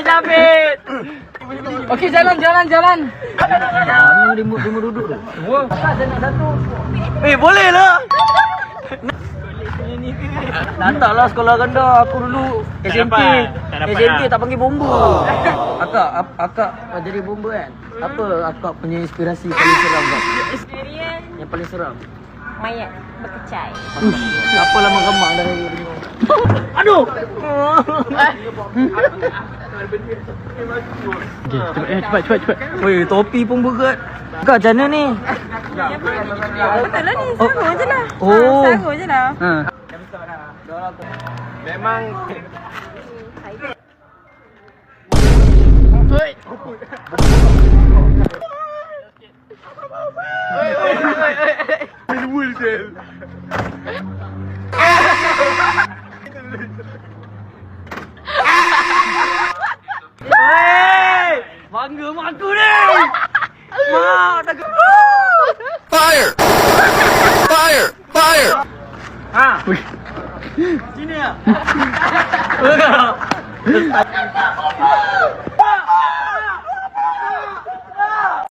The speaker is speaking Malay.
David. Okey, jalan. Mana dia duduk tu? Saya nak satu. Boleh lah. Datanglah sekolah rendah. Aku dulu SMP tak panggil bomba. Akak jadi bomba kan? Apa akak punya inspirasi paling seram kau? Experience Yang paling seram? mayat berkecai. Apa lama remang dah dari dengar. Aduh. Cepat. Weh, topi pun berat. Kak, macam mana ni? Betul lah ni, sarung je lah. Oh. Sarung je lah. Memang Bangga mak aku ni. Mak takut. Fire! Ha. Sini ya.